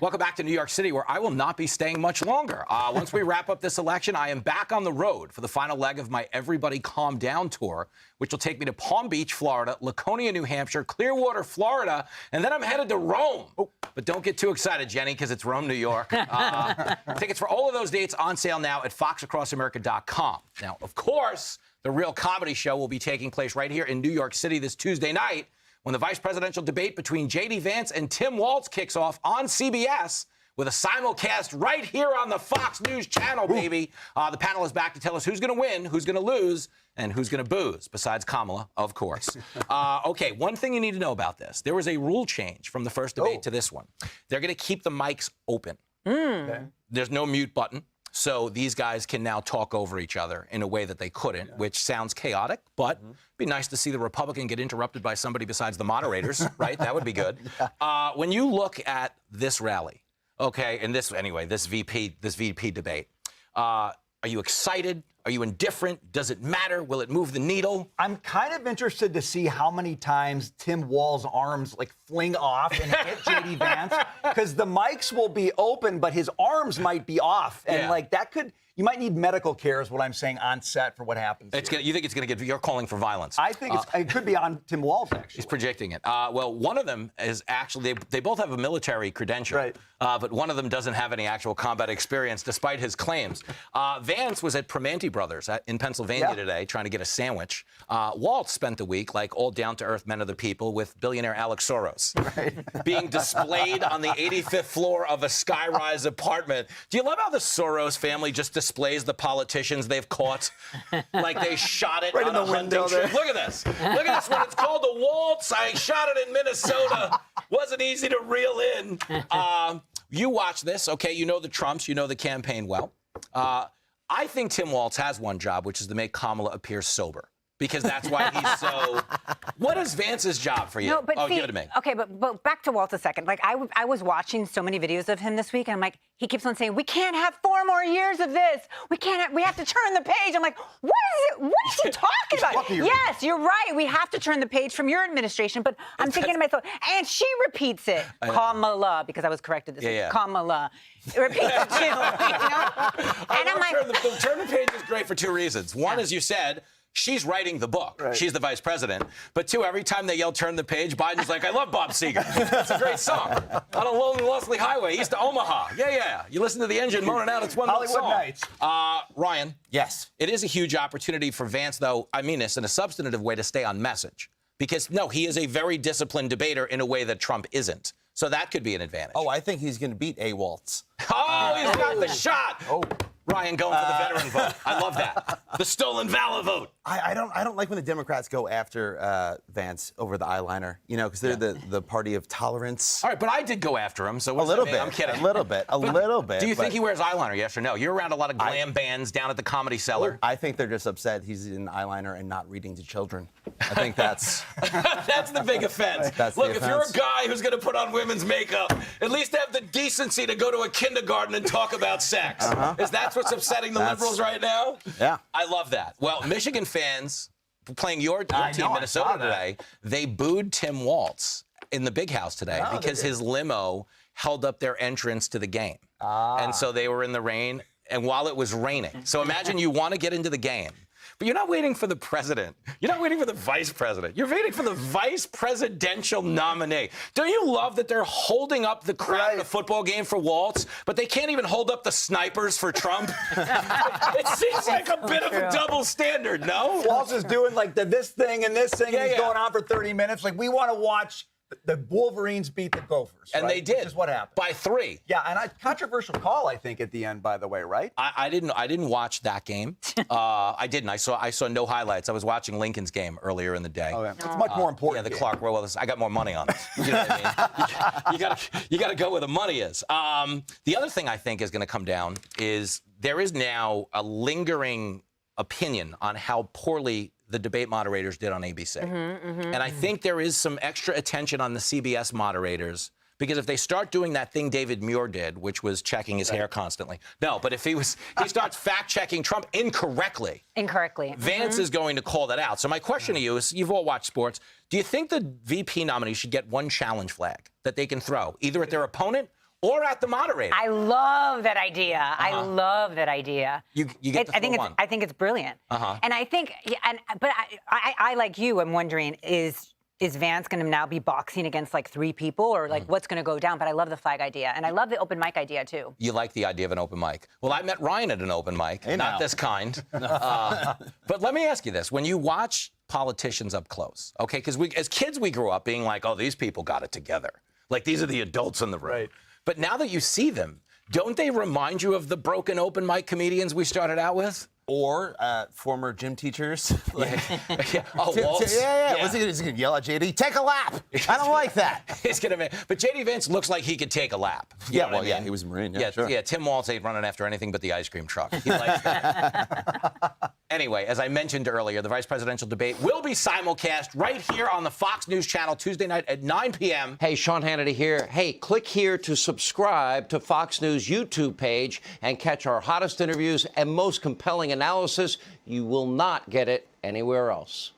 Welcome back to New York City, where I will not be staying much longer. Once we wrap up this election, I am back on the road for the final leg of my Everybody Calm Down tour, which will take me to Palm Beach, Florida, Laconia, New Hampshire, Clearwater, Florida, and then I'm headed to Rome. But don't get too excited, Jenny, because it's Rome, New York. Tickets for all of those dates on sale now at foxacrossamerica.com. Now, of course, the real comedy show will be taking place right here in New York City this Tuesday night, when the vice presidential debate between J.D. Vance and Tim Walz kicks off on CBS with a simulcast right here on the Fox News channel, baby. The panel is back to tell us who's going to win, who's going to lose, and who's going to booze, besides Kamala, of course. Okay, one thing you need to know about this. There was a rule change from the first debate to this one. They're going to keep the mics open. Okay. There's no mute button. So these guys can now talk over each other in a way that they couldn't, which sounds chaotic, but it'd be nice to see the Republican get interrupted by somebody besides the moderators, right? That would be good. When you look at this rally, okay, and this VP debate, are you excited? Are you indifferent? Does it matter? Will it move the needle? I'm kind of interested to see how many times Tim Walz's arms fling off and hit J.D. Vance, because the mics will be open, but his arms might be off, and that could. You might need medical care, is what I'm saying, on set for what happens. You think it's going to get? You're calling for violence. I think it could be on Tim Walz, actually. He's projecting it. Well, one of them is actually they both have a military credential, right? But one of them doesn't have any actual combat experience, despite his claims. Vance was at Primanti Brothers in Pennsylvania today, trying to get a sandwich. Walz spent the week like all down-to-earth men of the people with billionaire Alex Soros, being displayed on the 85th floor of a skyrise apartment. Do you love how the Soros family just displays the politicians they've caught? Like they shot it right on in a the window hunting trip. Look at this. Look at this one. It's called the Waltz. I shot it in Minnesota. Wasn't easy to reel in. You watch this, okay? You know the Trumps. You know the campaign well. I think Tim Walz has one job, which is to make Kamala appear sober. Because that's why he's so... What is Vance's job for you? No, but give it to me. Okay, but back to Walz a second. Like, I was watching so many videos of him this week, and I'm like, he keeps on saying, we can't have 4 more years of this. We have to turn the page. I'm like, what is he talking about? Yes, you're right. We have to turn the page from your administration, but I'm thinking to myself, and she repeats it, Kamala, because I was corrected this week, Kamala. Repeats it too, you know? And I'm like... Turn the page is great for 2 reasons. One, as you said, she's writing the book. Right. She's the vice president. But 2, every time they yell turn the page, Biden's like, I love Bob Seger. It's a great song. On a lonely, Leslie highway, east to Omaha. Yeah. You listen to the engine moaning out, it's one Hollywood song. Nights. Ryan. Yes. It is a huge opportunity for Vance, though, I mean this in a substantive way, to stay on message. Because, no, he is a very disciplined debater in a way that Trump isn't. So that could be an advantage. Oh, I think he's going to beat A. Waltz. Oh, he's got the shot. Ryan going for the veteran vote. I love that. The stolen valor vote. I don't like when the Democrats go after Vance over the eyeliner, you know, because they're the party of tolerance. All right, but I did go after him, so a little bit. I'm kidding. A little bit. Do you think he wears eyeliner, yes or no? You're around a lot of glam bands down at the Comedy Cellar. I think they're just upset he's in eyeliner and not reading to children. I think that's... That's the big offense. Look, if you're a guy who's going to put on women's makeup, at least have the decency to go to a kindergarten and talk about sex. Is that what's upsetting the liberals right now? Yeah. I love that. Well, Michigan fans playing your team, Minnesota, today, they booed Tim Walz in the big house today because his limo held up their entrance to the game. And so they were in the rain, and while it was raining. So imagine you want to get into the game. But you're not waiting for the president. You're not waiting for the vice president. You're waiting for the vice presidential nominee. Don't you love that they're holding up the crowd in a football game for Waltz, but they can't even hold up the snipers for Trump? It seems like a bit of a double standard, no? Waltz is doing this thing and this thing, and he's going on for 30 minutes. Like, we want to watch the Wolverines beat the Gophers. And they did. Which is what happened. By 3. Yeah, and controversial call, I think, at the end, by the way, right? I didn't watch that game. I didn't. I saw no highlights. I was watching Lincoln's game earlier in the day. Oh, yeah. It's much more important. Yeah, the Clark. Well, I got more money on it. You know what I mean? You got to go where the money is. The other thing I think is going to come down is there is now a lingering opinion on how poorly the debate moderators did on ABC. And I think there is some extra attention on the CBS moderators, because if they start doing that thing David Muir did, which was checking his hair constantly. No, but if he starts fact-checking Trump incorrectly. Vance is going to call that out. So my question to you is, you've all watched sports. Do you think the VP nominee should get one challenge flag that they can throw, either at their opponent or at the moderator. I love that idea. I love that idea. You get to throw one. I think it's brilliant. And I think, but I like you, I'm wondering, is Vance going to now be boxing against like 3 people, or like what's going to go down? But I love the flag idea, and I love the open mic idea too. You like the idea of an open mic. Well, I met Ryan at an open mic, not this kind. But let me ask you this. When you watch politicians up close, okay, because as kids we grew up being like, oh, these people got it together. Like, these are the adults in the room. Right. But now that you see them, don't they remind you of the broken open mic comedians we started out with? Or former gym teachers. Oh, Waltz. Yeah. What's he going to yell at JD? Take a lap. I don't like that. He's gonna. But JD Vance looks like he could take a lap. Yeah, he was a Marine. Yeah, sure. Yeah, Tim Waltz ain't running after anything but the ice cream truck. He likes that. Anyway, as I mentioned earlier, the vice presidential debate will be simulcast right here on the Fox News channel Tuesday night at 9 p.m. Hey, Sean Hannity here. Hey, click here to subscribe to Fox News YouTube page and catch our hottest interviews and most compelling analysis. You will not get it anywhere else.